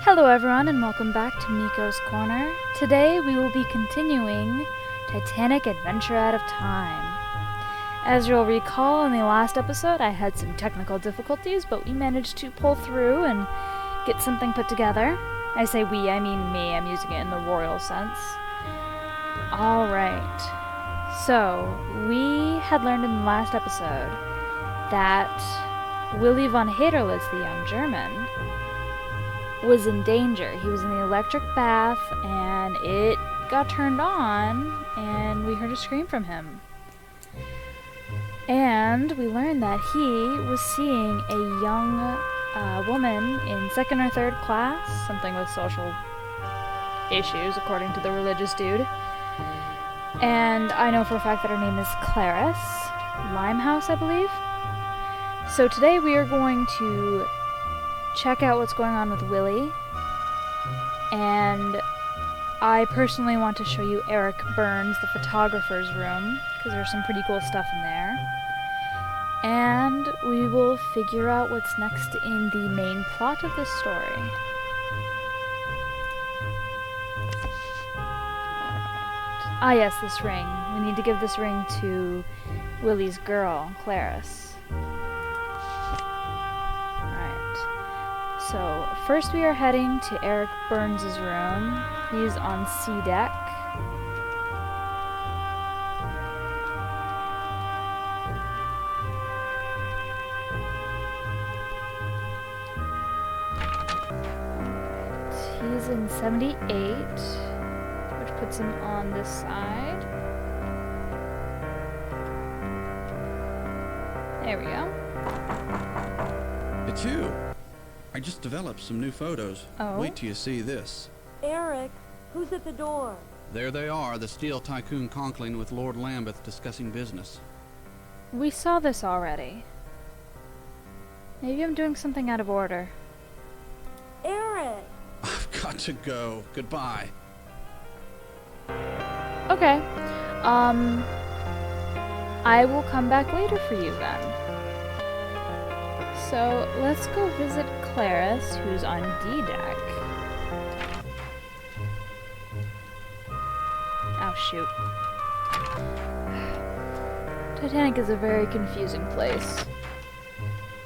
Hello everyone and welcome back to Miko's Corner. Today we will be continuing Titanic Adventure Out of Time. As you'll recall, in the last episode I had some technical difficulties, but we managed to pull through and get something put together. I say we, I mean me, I'm using it in the royal sense. Alright, so we had learned in the last episode that Willy von Haderlitz, the young German, was in danger. He was in the electric bath and it got turned on and we heard a scream from him. And we learned that he was seeing a young woman in second or third class, something with social issues according to the religious dude. And I know for a fact that her name is Clarice Limehouse, I believe. So today we are going to check out what's going on with Willy, and I personally want to show you Eric Burns, the photographer's room, because there's some pretty cool stuff in there. And we will figure out what's next in the main plot of this story. Ah yes, this ring. We need to give this ring to Willy's girl, Clarice. So, first we are heading to Eric Burns' room. He's on C deck. He's in 78, which puts him on this side. There we go. It's you. I just developed some new photos. Oh. Wait till you see this. Eric, who's at the door? There they are, the steel tycoon Conkling with Lord Lambeth discussing business. We saw this already. Maybe I'm doing something out of order. Eric! I've got to go. Goodbye. Okay. I will come back later for you then. So, let's go visit Clarice, who's on D deck. Oh, shoot. Titanic is a very confusing place.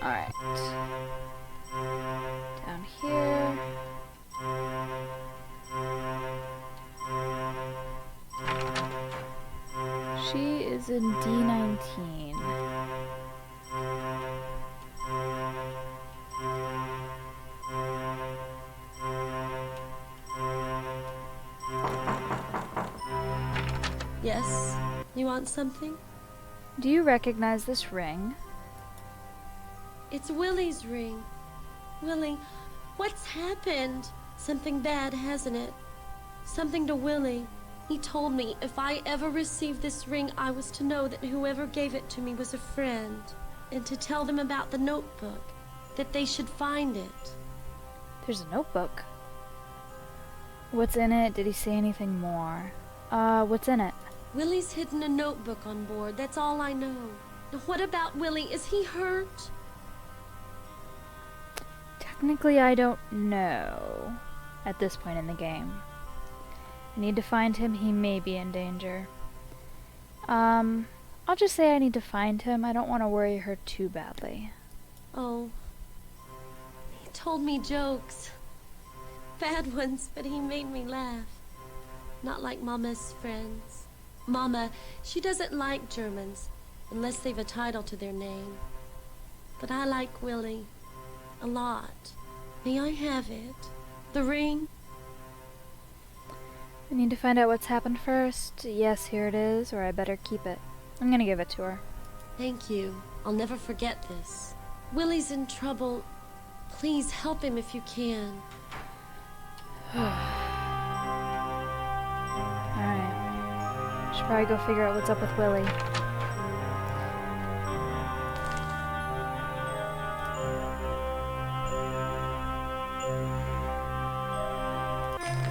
Alright. Down here. She is in D19. Yes? You want something? Do you recognize this ring? It's Willy's ring. Willy, what's happened? Something bad, hasn't it? Something to Willy. He told me if I ever received this ring, I was to know that whoever gave it to me was a friend, and to tell them about the notebook, that they should find it. There's a notebook. What's in it? Did he say anything more? What's in it? Willy's hidden a notebook on board, that's all I know. Now what about Willy? Is he hurt? Technically, I don't know at this point in the game. I need to find him. He may be in danger. I'll just say I need to find him. I don't want to worry her too badly. Oh. He told me jokes. Bad ones, but he made me laugh. Not like Mama's friends. Mama, she doesn't like Germans, unless they've a title to their name. But I like Willy. A lot. May I have it? The ring? I need to find out what's happened first. Yes, here it is, or I better keep it. I'm gonna give it to her. Thank you. I'll never forget this. Willy's in trouble. Please help him if you can. Alright. Should probably go figure out what's up with Willy.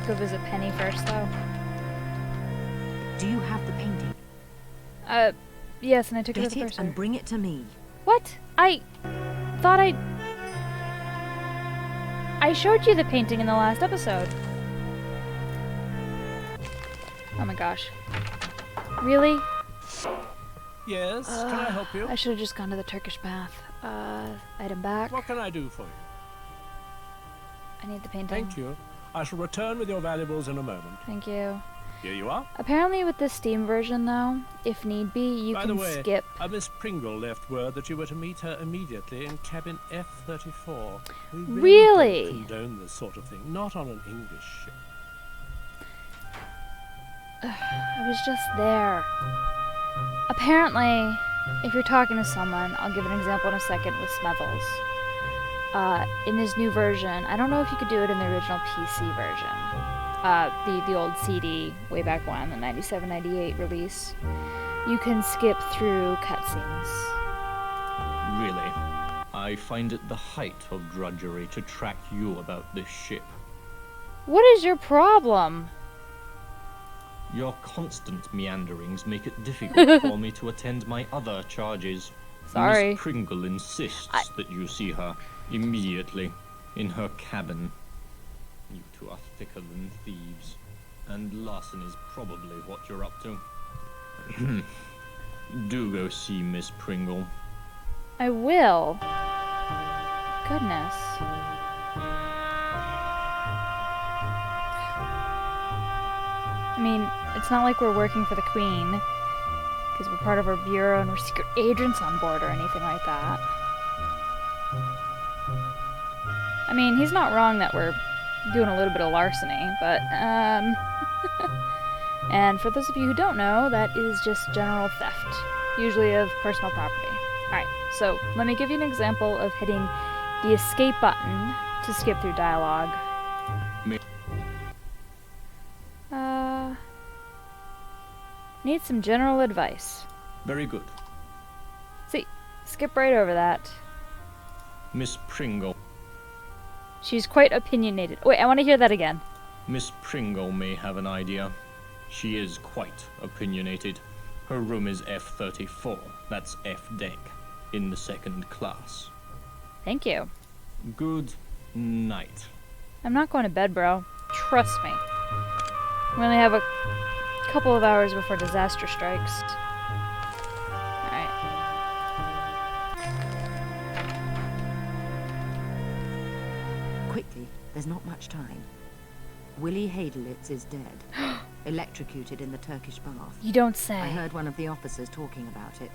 Go visit Penny first, though. Do you have the painting? Yes, and I took it to Get the it purser. and bring it to me. What? I thought I I showed you the painting in the last episode. Oh my gosh. Really? Yes, can I help you? I should have just gone to the Turkish bath. Item back. What can I do for you? I need the painting. Thank you. I shall return with your valuables in a moment. Thank you. Here you are. Apparently with the Steam version, though, if need be, you By can the way, skip. Miss Pringle left word that you were to meet her immediately in cabin F-34. We Really? don't condone this sort of thing, not on an English ship. I was just there. Apparently, if you're talking to someone, I'll give an example in a second with Smethells. In this new version, I don't know if you could do it in the original PC version. The old CD, way back when, the 97-98 release. You can skip through cutscenes. Really? I find it the height of drudgery to track you about this ship. What is your problem? Your constant meanderings make it difficult for me to attend my other charges. Sorry. Miss Pringle insists that you see her immediately in her cabin. You two are thicker than thieves, and larceny is probably what you're up to. Do go see Miss Pringle. I will. Goodness. I mean, it's not like we're working for the Queen, because we're part of her bureau and we're secret agents on board or anything like that. I mean, he's not wrong that we're doing a little bit of larceny, but, and for those of you who don't know, that is just general theft, usually of personal property. Alright, so let me give you an example of hitting the escape button to skip through dialogue. Need some general advice. Very good. See, skip right over that. Miss Pringle. She's quite opinionated. Wait, I want to hear that again. Miss Pringle may have an idea. She is quite opinionated. Her room is F-34. That's F-deck. In the second class. Thank you. Good night. I'm not going to bed, bro. Trust me. We only have a couple of hours before disaster strikes. Alright. Quickly, there's not much time. Willie Hadelitz is dead. Electrocuted in the Turkish bath. You don't say. I heard one of the officers talking about it.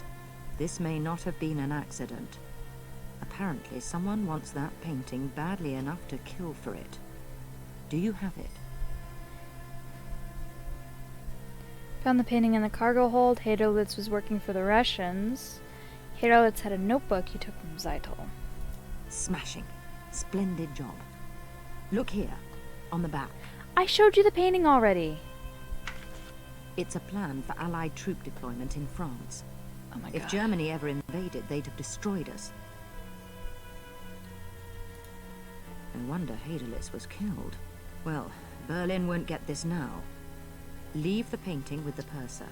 This may not have been an accident. Apparently, someone wants that painting badly enough to kill for it. Do you have it? Found the painting in the cargo hold. Haderlitz was working for the Russians. Haderlitz had a notebook he took from Zeitel. Smashing. Splendid job. Look here, on the back. I showed you the painting already. It's a plan for Allied troop deployment in France. Oh my If god. Germany ever invaded, they'd have destroyed us. No wonder Haderlitz was killed. Well, Berlin won't get this now. Leave the painting with the purser.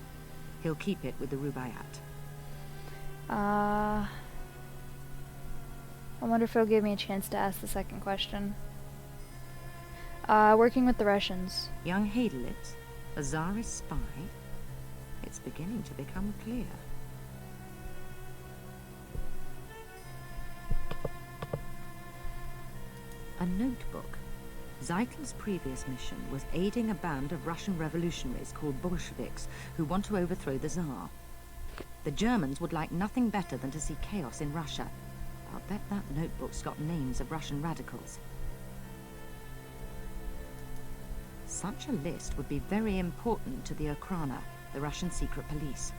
He'll keep it with the Rubaiyat. I wonder if he'll give me a chance to ask the second question. Working with the Russians. Young Haderlitz, a Tsarist spy? It's beginning to become clear. A notebook. Zeitel's previous mission was aiding a band of Russian revolutionaries called Bolsheviks who want to overthrow the Tsar. The Germans would like nothing better than to see chaos in Russia. I'll bet that notebook's got names of Russian radicals. Such a list would be very important to the Okhrana, the Russian secret police.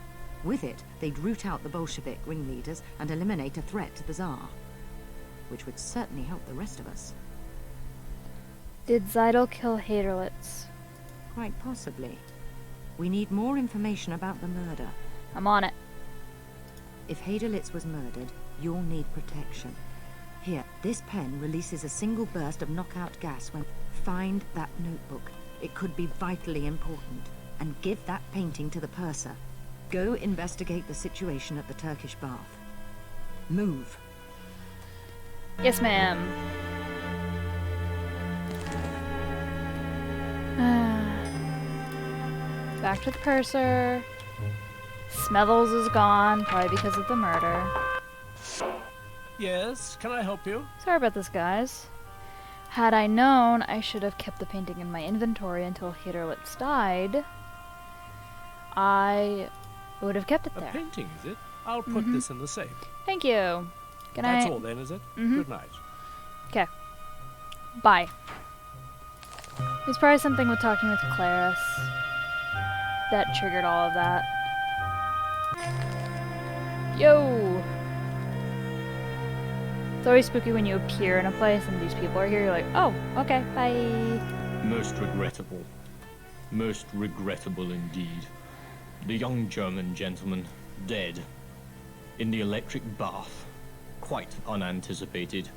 With it, they'd root out the Bolshevik ringleaders and eliminate a threat to the Tsar, which would certainly help the rest of us. Did Zeitel kill Haderlitz? Quite possibly. We need more information about the murder. I'm on it. If Haderlitz was murdered, you'll need protection. Here, this pen releases a single burst of knockout gas when... Find that notebook. It could be vitally important. And give that painting to the purser. Go investigate the situation at the Turkish bath. Move. Yes, ma'am. Back to the purser. Smethells is gone, probably because of the murder. Yes, can I help you? Sorry about this, guys. Had I known, I should have kept the painting in my inventory until Hitterlitz died. I would have kept it A there. painting, is it? I'll put this in the safe. Thank you. Good night. That's all then, is it? Good night. Okay. Bye. There's probably something with talking with Clarice that triggered all of that. Yo! It's always spooky when you appear in a place and these people are here. You're like, oh, okay, bye. Most regrettable. Most regrettable indeed. The young German gentleman, dead. In the electric bath. Quite unanticipated.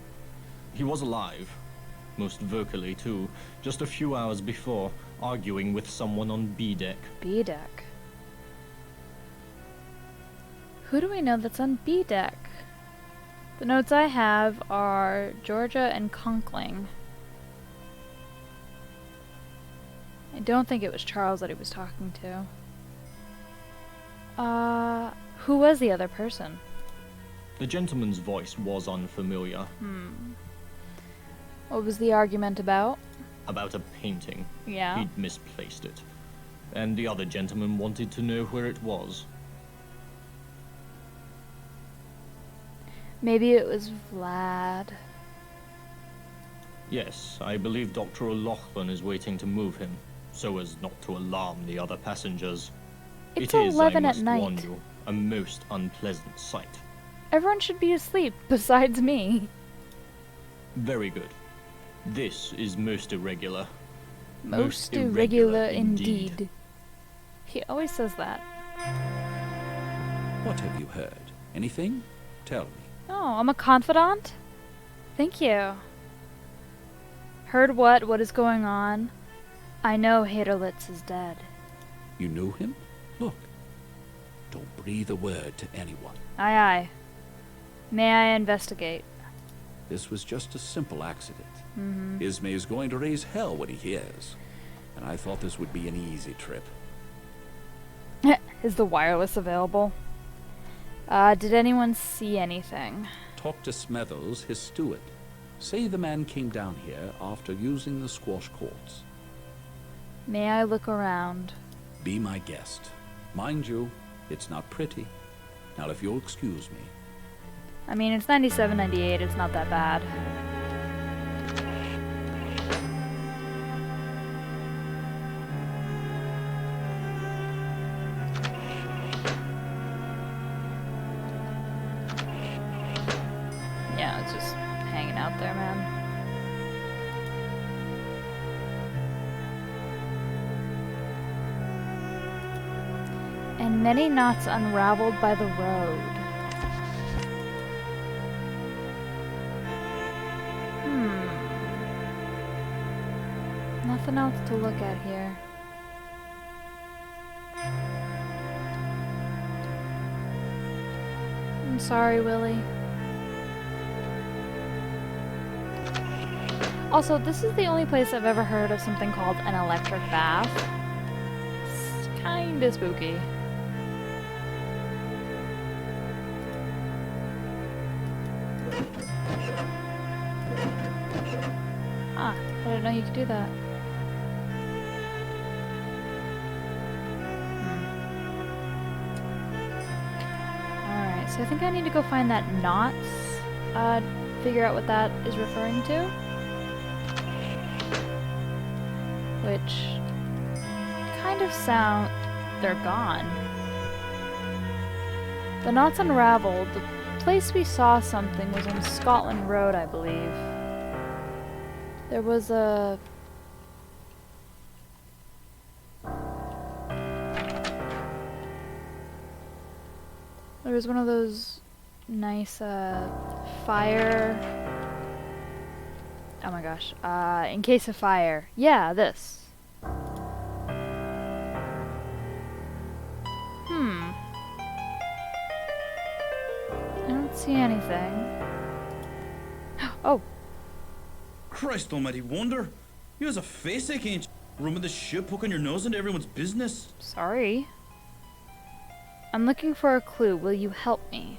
He was alive. Most vocally, too. Just a few hours before, arguing with someone on B deck. B deck. Who do we know that's on B deck? The notes I have are Georgia and Conkling. I don't think it was Charles that he was talking to. Who was the other person? The gentleman's voice was unfamiliar. What was the argument about? About a painting. Yeah. He'd misplaced it. And the other gentleman wanted to know where it was. Maybe it was Vlad. Yes, I believe Dr. O'Loughlin is waiting to move him, so as not to alarm the other passengers. It's It is, 11 I at must night. warn you, a most unpleasant sight. Everyone should be asleep, besides me. Very good. This is most irregular. Most irregular indeed. He always says that. What have you heard? Anything? Tell me. Oh, I'm a confidant? Thank you. Heard what? What is going on? I know Hitterlitz is dead. You knew him? Look. Don't breathe a word to anyone. Aye, aye. May I investigate? This was just a simple accident. Ismay is going to raise hell when he hears. And I thought this would be an easy trip. Is the wireless available? Did anyone see anything? Talk to Smethells, his steward. Say the man came down here after using the squash courts. May I look around? Be my guest. Mind you, it's not pretty. Now if you'll excuse me. I mean, it's 97, 98, it's not that bad. Yeah, it's just hanging out there, man. And many knots unraveled by the road. Nothing else to look at here. I'm sorry, Willie. Also, this is the only place I've ever heard of something called an electric bath. It's kinda spooky. Ah, I didn't know you could do that. Alright, so I think I need to go find that knots, figure out what that is referring to. Which kind of sound... they're gone. The knots unraveled. The place we saw something was on Scotland Road, I believe. There was a... there was one of those nice, fire... oh my gosh. In case of fire. Yeah, this. I don't see anything. Oh! Christ almighty wonder! You has a face ache, ain't you? Roaming the ship, poking your nose into everyone's business. Sorry. I'm looking for a clue. Will you help me?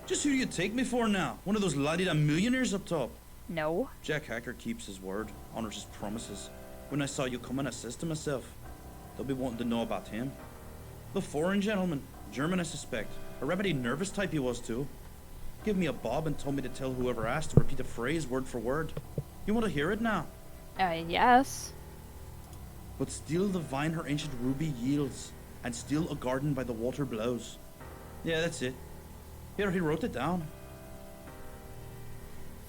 Just who do you take me for now? One of those la-di-da millionaires up top? No. Jack Hacker keeps his word, honors his promises. When I saw you come in, I says to myself, they'll be wanting to know about him. The foreign gentleman, German I suspect. A remedy nervous type he was too. Gave me a bob and told me to tell whoever asked to repeat a phrase word for word. You want to hear it now? Yes. But still the vine her ancient ruby yields, and still a garden by the water blows. Yeah, that's it. Here, he wrote it down.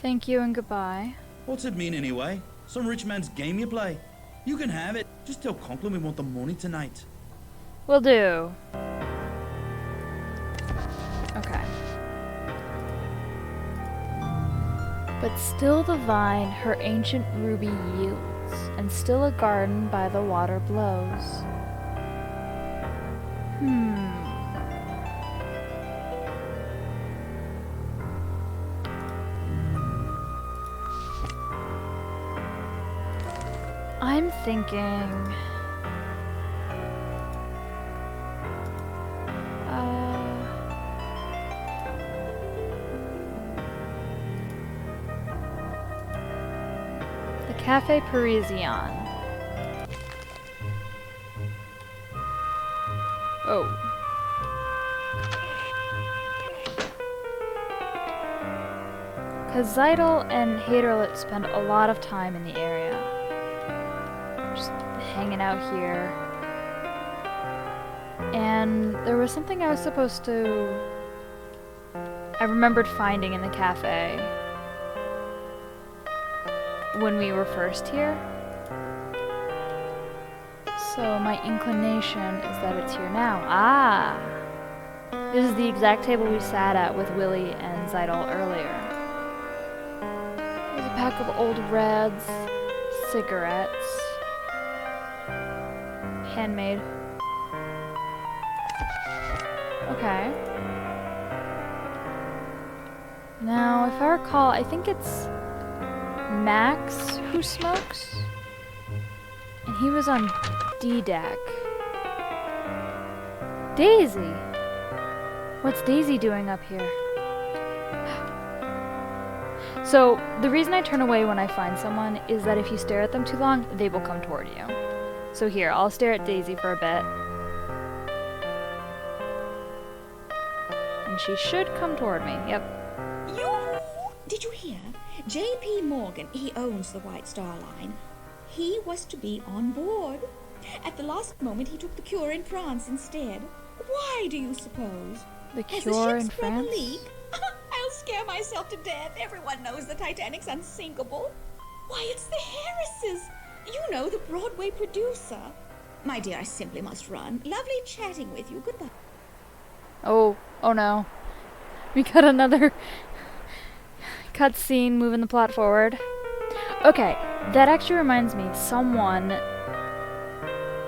Thank you and goodbye. What's it mean anyway? Some rich man's game you play? You can have it. Just tell Conklin we want the money tonight. Will do. Okay. But still the vine her ancient ruby yields, and still a garden by the water blows. I'm thinking... the Café Parisien. Oh. Because Zeidel and Haderlit spend a lot of time in the area. Just hanging out here. And there was something I was supposed to... I remembered finding in the cafe when we were first here. So my inclination is that it's here now. Ah! This is the exact table we sat at with Willie and Zeidel earlier. There's a pack of old Reds, cigarettes, handmade. Okay. Now, if I recall, I think it's Max who smokes? And he was on D-Deck. Daisy! What's Daisy doing up here? So, the reason I turn away when I find someone is that if you stare at them too long, they will come toward you. So here, I'll stare at Daisy for a bit. And she should come toward me, yep. Did you hear? J.P. Morgan, he owns the White Star Line. He was to be on board. At the last moment, he took the cure in France instead. Why do you suppose? The Has cure the in ship sprung a France? leak? I'll scare myself to death. Everyone knows the Titanic's unsinkable. Why, it's the Harrises. You know, the Broadway producer. My dear, I simply must run. Lovely chatting with you. Goodbye. Oh no. We got another cutscene moving the plot forward. Okay, that actually reminds me. Someone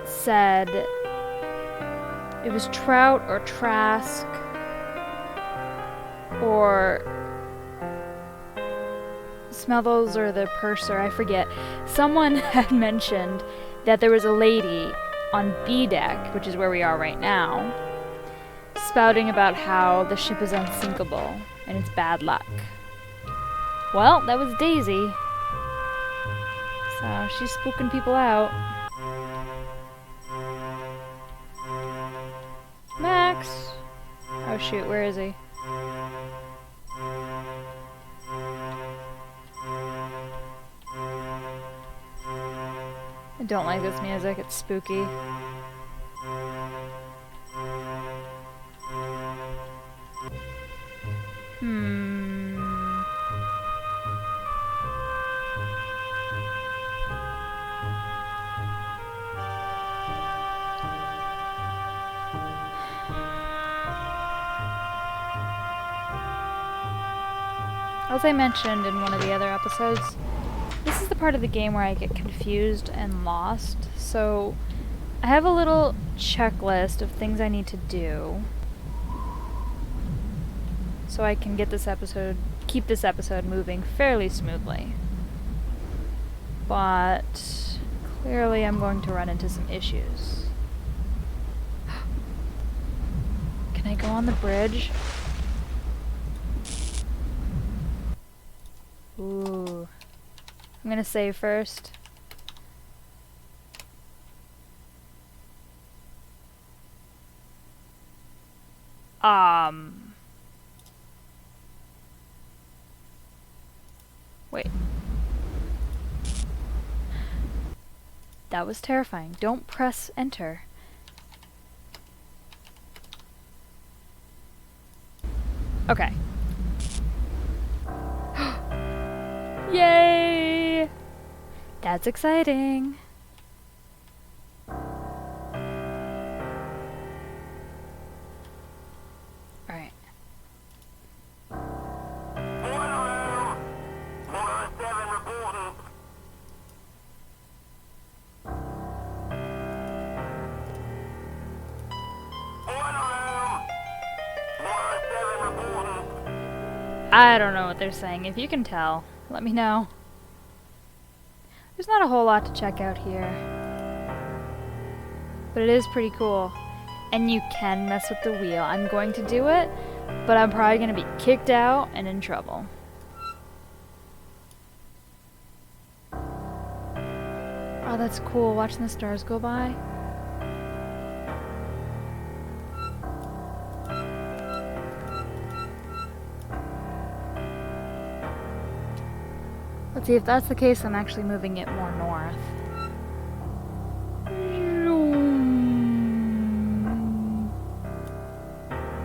said it was Trout or Trask or Smethells or the purser, I forget. Someone had mentioned that there was a lady on B-Deck, which is where we are right now, spouting about how the ship is unsinkable and it's bad luck. Well, that was Daisy. So she's spooking people out. Max! Oh shoot, where is he? I don't like this music, it's spooky. As I mentioned in one of the other episodes, this is the part of the game where I get confused and lost, so I have a little checklist of things I need to do so I can keep this episode moving fairly smoothly. But Clearly I'm going to run into some issues. Can I go on the bridge? Ooh. I'm gonna save first. Wait. That was terrifying. Don't press enter. Okay. Yay! That's exciting. Alright. I don't know what they're saying. If you can tell, let me know. There's not a whole lot to check out here. But it is pretty cool. And you can mess with the wheel. I'm going to do it, but I'm probably going to be kicked out and in trouble. Oh, that's cool, watching the stars go by. Let's see, if that's the case, I'm actually moving it more north.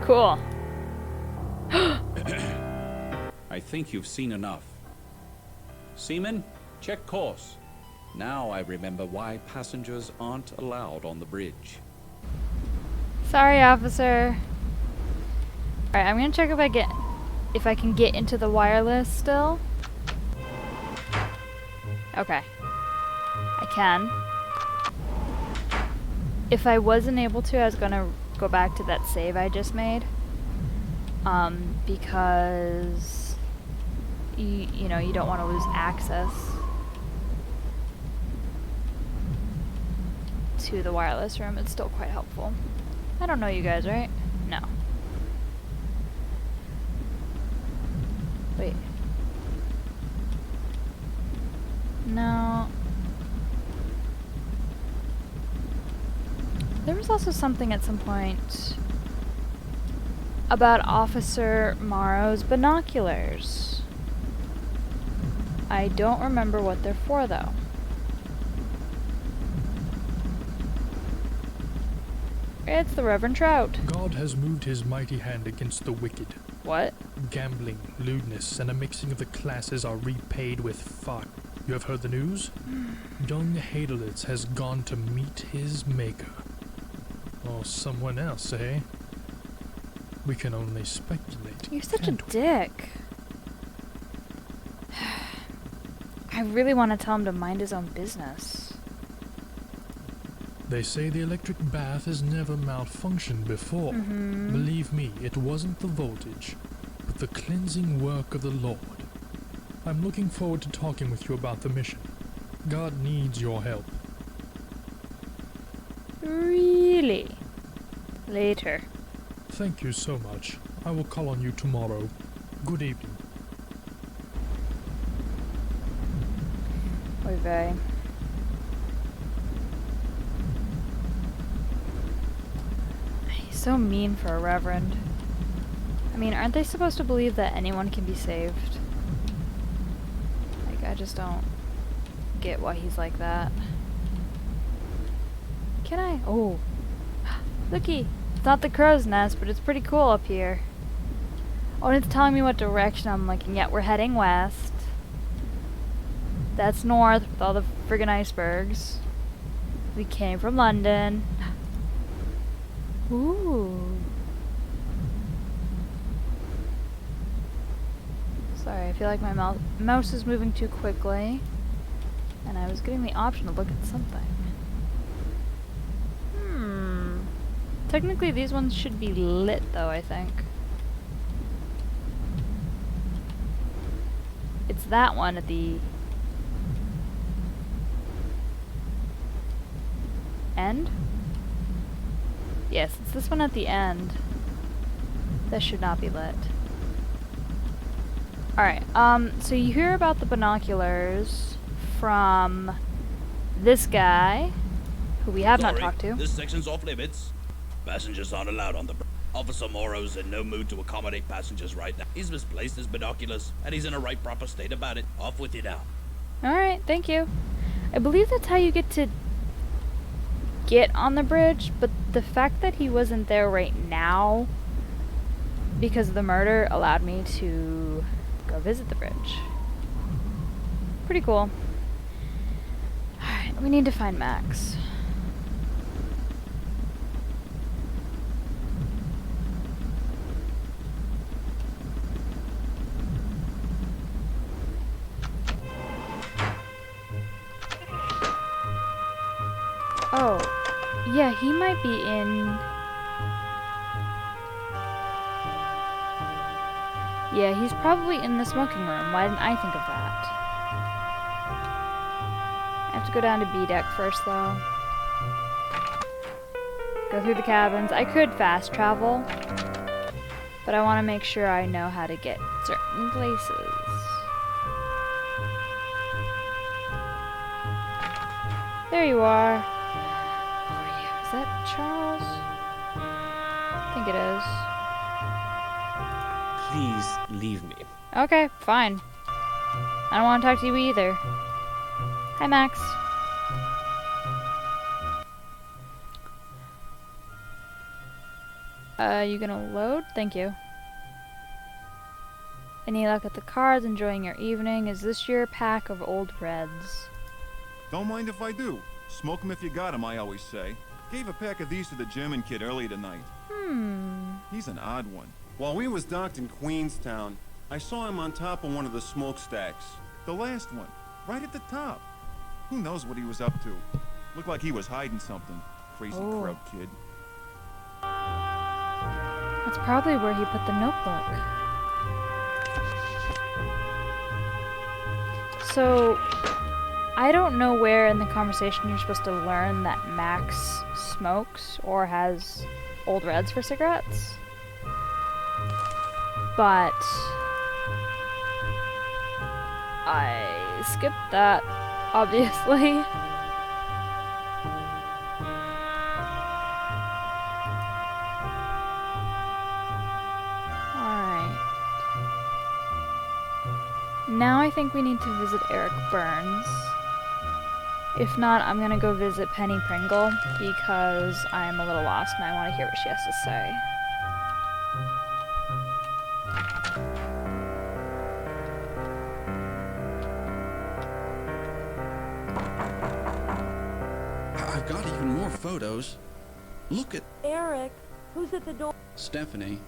Cool. I think you've seen enough. Seaman, check course. Now I remember why passengers aren't allowed on the bridge. Sorry, officer. Alright, I'm gonna check if I can get into the wireless still. Okay. I can. If I wasn't able to, I was gonna go back to that save I just made. Because you know, you don't want to lose access to the wireless room. It's still quite helpful. I don't know you guys, right? No. Wait. No. There was also something at some point about Officer Morrow's binoculars. I don't remember what they're for, though. It's the Reverend Trout. God has moved his mighty hand against the wicked. What? Gambling, lewdness, and a mixing of the classes are repaid with fire. You have heard the news? Young Hadelitz has gone to meet his maker. Or someone else, eh? We can only speculate. You're such a dick. I really want to tell him to mind his own business. They say the electric bath has never malfunctioned before. Believe me, it wasn't the voltage, but the cleansing work of the Lord. I'm looking forward to talking with you about the mission. God needs your help. Really? Later. Thank you so much. I will call on you tomorrow. Good evening. Oy vey. He's so mean for a reverend. I mean, aren't they supposed to believe that anyone can be saved? Like, I just don't get why he's like that. Can I? Oh. Looky. It's not the crow's nest, but it's pretty cool up here. Oh, and it's telling me what direction I'm looking at. We're heading west. That's north with all the friggin' icebergs. We came from London. Ooh. Sorry, I feel like my mouse is moving too quickly. And I was getting the option to look at something. Technically, these ones should be lit, though, I think. It's that one at the... end? Yes, it's this one at the end. This should not be lit. Alright, so you hear about the binoculars from this guy, who we have not talked to. This section's off limits. Passengers aren't allowed on the bridge. Officer Morrow's in no mood to accommodate passengers right now. He's misplaced his binoculars, and he's in a right proper state about it. Off with you now. Alright, thank you. I believe that's how you get to get on the bridge, but the fact that he wasn't there right now because of the murder allowed me to go visit the bridge. Pretty cool. Alright, we need to find Max. Oh, yeah, he might be in... Yeah, he's probably in the smoking room. Why didn't I think of that? I have to go down to B deck first, though. Go through the cabins. I could fast travel, but I want to make sure I know how to get certain places. There you are. Is that Charles? I think it is. Please leave me. Okay, fine. I don't want to talk to you either. Hi, Max. You gonna load? Thank you. Any luck at the cards? Enjoying your evening? Is this your pack of old reds? Don't mind if I do. Smoke 'em if you got 'em, I always say. Gave a pack of these to the German kid early tonight. He's an odd one. While we was docked in Queenstown, I saw him on top of one of the smokestacks. The last one, right at the top. Who knows what he was up to? Looked like he was hiding something. Crazy crowd kid. That's probably where he put the notebook. So, I don't know where in the conversation you're supposed to learn that Max smokes or has old reds for cigarettes. But I skipped that, obviously. Alright. Now I think we need to visit Eric Burns. If not, I'm gonna go visit Penny Pringle because I'm a little lost and I want to hear what she has to say. I've got even more photos. Look at... Eric, who's at the door? Stephanie.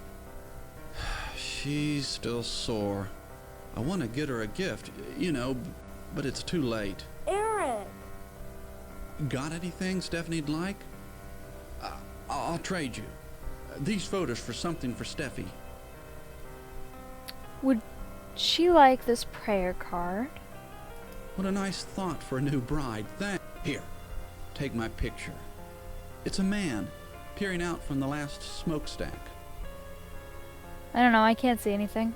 She's still sore. I want to get her a gift, you know, but it's too late. Eric! Got anything Stephanie'd like? I'll trade you. These photos for something for Steffi. Would she like this prayer card? What a nice thought for a new bride. Here, take my picture. It's a man peering out from the last smokestack. I don't know, I can't see anything.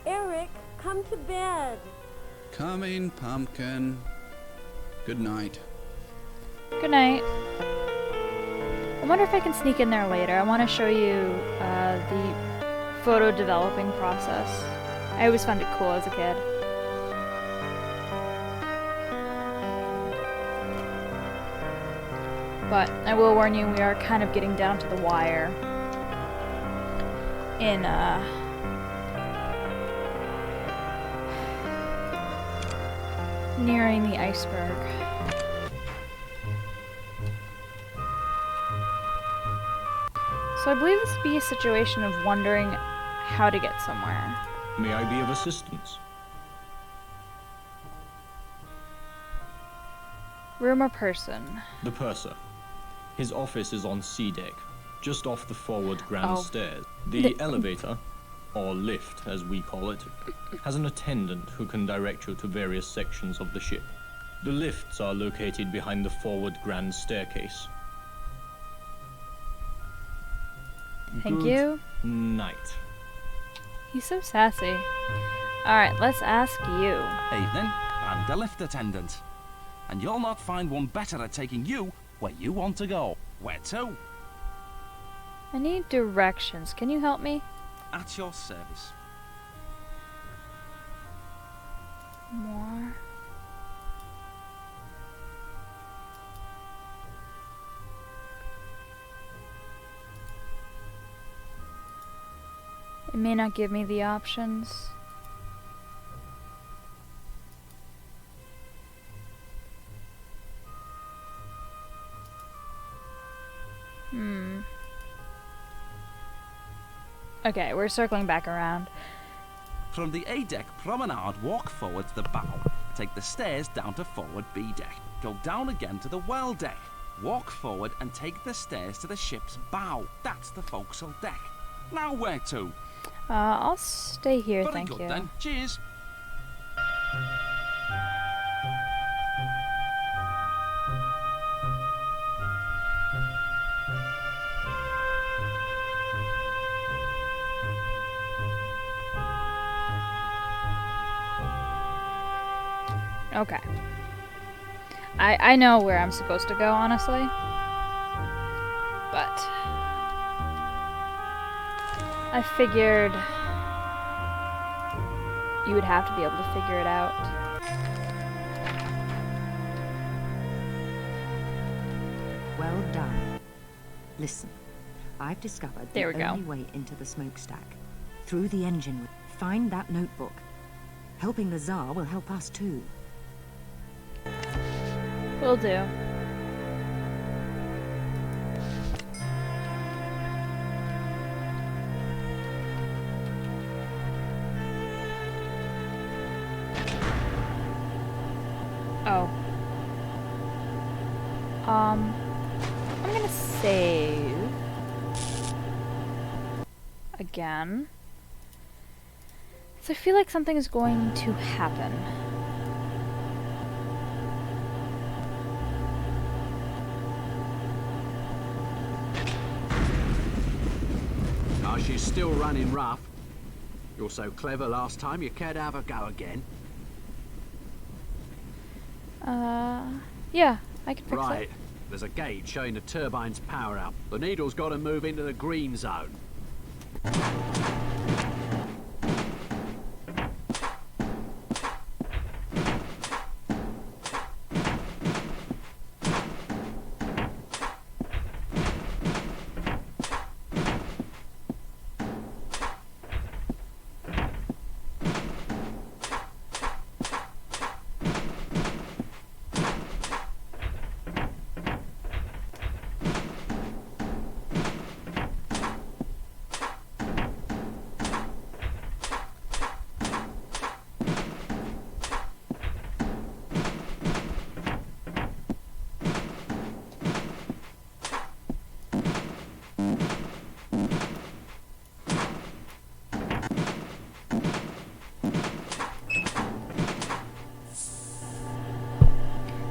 Eric, come to bed. Coming, pumpkin. Good night. Good night. I wonder if I can sneak in there later. I want to show you the photo developing process. I always found it cool as a kid. But I will warn you, we are kind of getting down to the wire in nearing the iceberg. So I believe this would be a situation of wondering how to get somewhere. May I be of assistance? Room or person? The purser. His office is on C deck, just off the forward grand stairs. The elevator, or lift as we call it, has an attendant who can direct you to various sections of the ship. The lifts are located behind the forward grand staircase. Thank you. Night. He's so sassy. Alright, let's ask you. Evening, I'm the lift attendant. And you'll not find one better at taking you where you want to go. Where to? I need directions. Can you help me? At your service. More. It may not give me the options. Okay, we're circling back around. From the A-deck promenade, walk forward to the bow. Take the stairs down to forward B-deck. Go down again to the well deck. Walk forward and take the stairs to the ship's bow. That's the forecastle deck. Now where to? I'll stay here, Very thank good you. then. Cheers. Okay. I know where I'm supposed to go, honestly. But I figured you would have to be able to figure it out. Well done. Listen, I've discovered There we the go. only way into the smokestack. Through the engine room. Find that notebook. Helping the Tsar will help us too. Will do. Oh. I'm gonna save again. So I feel like something is going to happen. Oh, she's still running rough. You're so clever last time, you cared to have a go again. Yeah, I can fix Right. it. There's a gauge showing the turbine's power up. The needle's got to move into the green zone.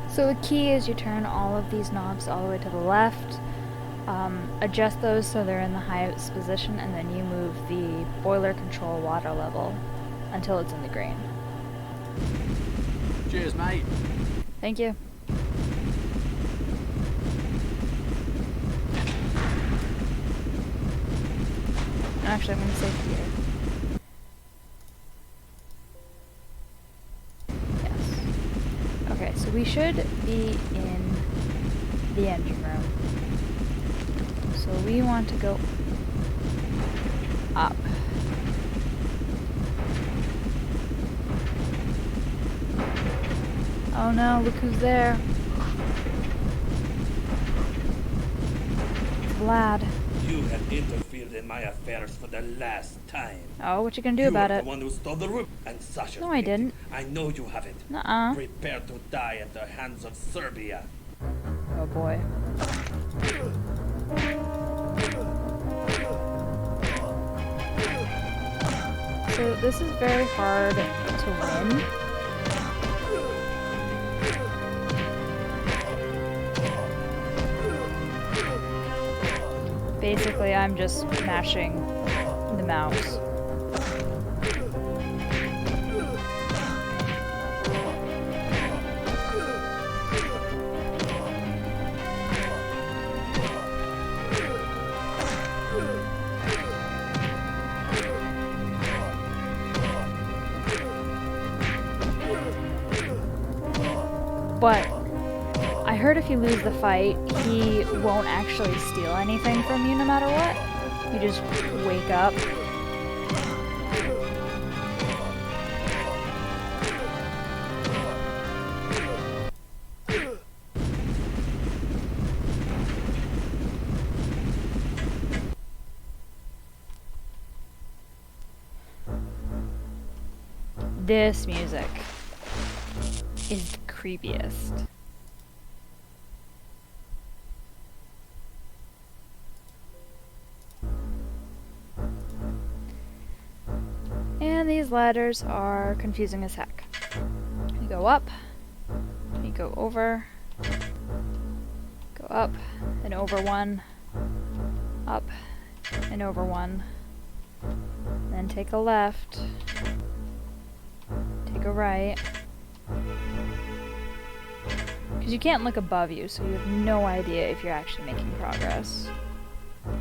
So the key is you turn all of these knobs all the way to the left, adjust those so they're in the highest position, and then you move the boiler control water level until it's in the green. Cheers, mate. Thank you. Actually, I'm going to save here. Okay, so we should be in the engine room. So we want to go up. Oh no, look who's there. Vlad. You have interfered in my affairs for the last time. Oh, what you gonna do about You are it? the one who stole the room and Sasha. No, I didn't. I know you haven't. Nuh-uh. Prepare to die at the hands of Serbia. Oh boy. So this is very hard to win. Basically, I'm just mashing the mouse. But I heard if you lose the fight, he won't actually steal anything from you no matter what. You just wake up. This music is the creepiest. And these ladders are confusing as heck. You go up, you go over, go up and over one, up and over one, then take a left, take a right, because you can't look above you, so you have no idea if you're actually making progress. Go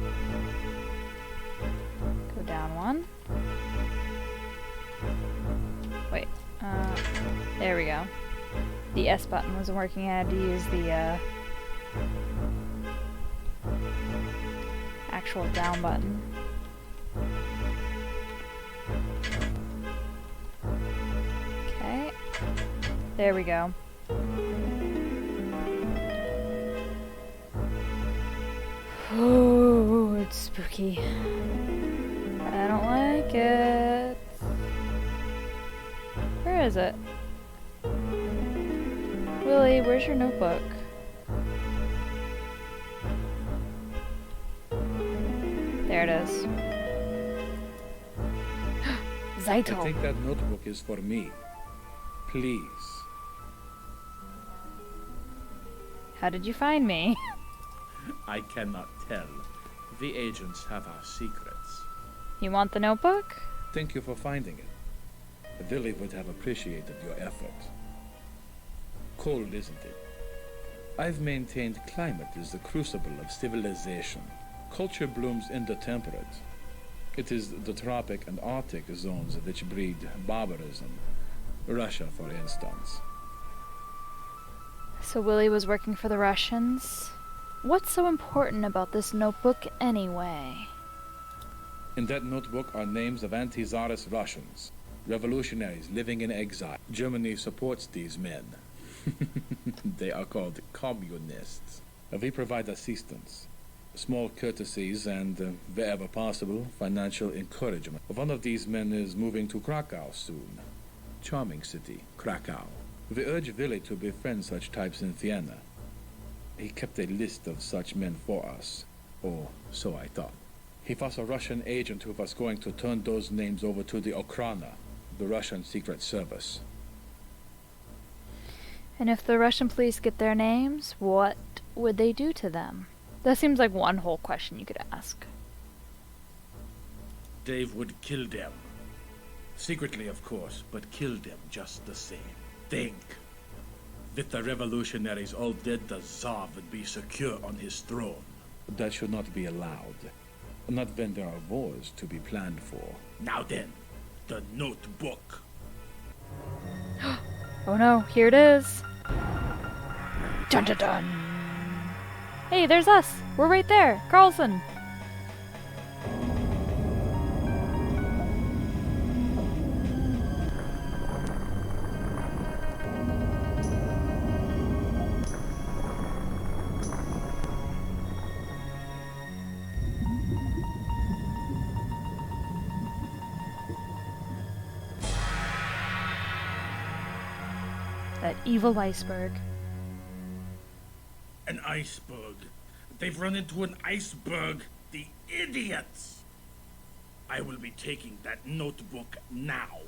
down one. Wait, there we go. The S button wasn't working. I had to use the actual down button. Okay, there we go. Oh, it's spooky. I don't like it. Where is it? Willie, where's your notebook? There it is. Zaito. I think that notebook is for me. Please. How did you find me? I cannot tell. The agents have our secrets. You want the notebook? Thank you for finding it. Billy would have appreciated your effort. Cold, isn't it? I've maintained climate is the crucible of civilization. Culture blooms in the temperate. It is the tropic and Arctic zones which breed barbarism. Russia, for instance. So Willie was working for the Russians? What's so important about this notebook anyway? In that notebook are names of anti-Tsarist Russians. Revolutionaries living in exile. Germany supports these men. They are called communists. We provide assistance, small courtesies, and, wherever possible, financial encouragement. One of these men is moving to Krakow soon. Charming city, Krakow. We urge Willy to befriend such types in Vienna. He kept a list of such men for us, or so I thought. He was a Russian agent who was going to turn those names over to the Okhrana, the Russian Secret Service. And if the Russian police get their names, what would they do to them? That seems like one whole question you could ask. They would kill them. Secretly, of course, but kill them just the same. Think. With the revolutionaries all dead, the Tsar would be secure on his throne. That should not be allowed. Not when there are wars to be planned for. Now then, the notebook. Oh no, here it is. Dun dun dun. Hey, there's us. We're right there. Carlson. That evil iceberg. An iceberg. They've run into an iceberg. The idiots! I will be taking that notebook now.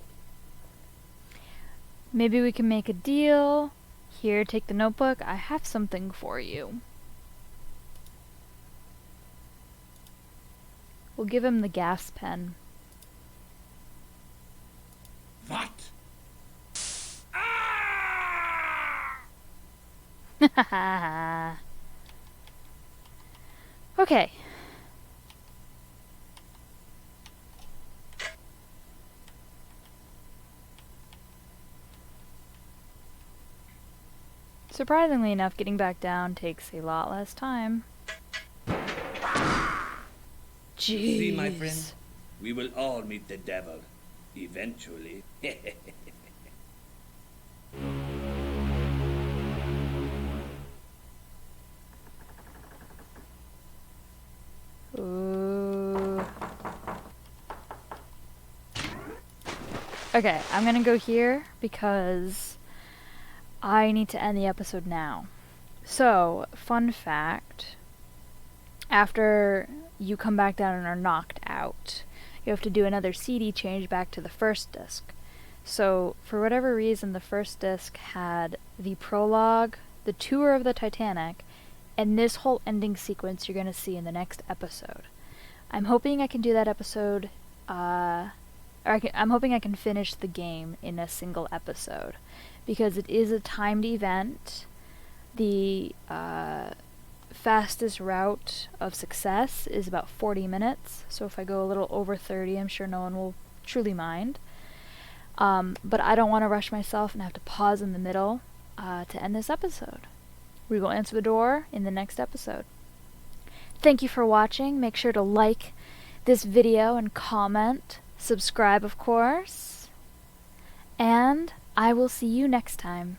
Maybe we can make a deal. Here, take the notebook. I have something for you. We'll give him the gas pen. What? Okay. Surprisingly enough, getting back down takes a lot less time. Jeez. See, my friend, we will all meet the devil, eventually. Ooh. Okay, I'm gonna go here because I need to end the episode now. So, fun fact, after you come back down and are knocked out, you have to do another CD change back to the first disc. So, for whatever reason, the first disc had the prologue, the tour of the Titanic, and this whole ending sequence you're going to see in the next episode. I'm hoping I can do that episode, I'm hoping I can finish the game in a single episode, because it is a timed event. The fastest route of success is about 40 minutes, so if I go a little over 30, I'm sure no one will truly mind. But I don't want to rush myself and have to pause in the middle to end this episode. We will answer the door in the next episode. Thank you for watching. Make sure to like this video and comment. Subscribe, of course. And I will see you next time.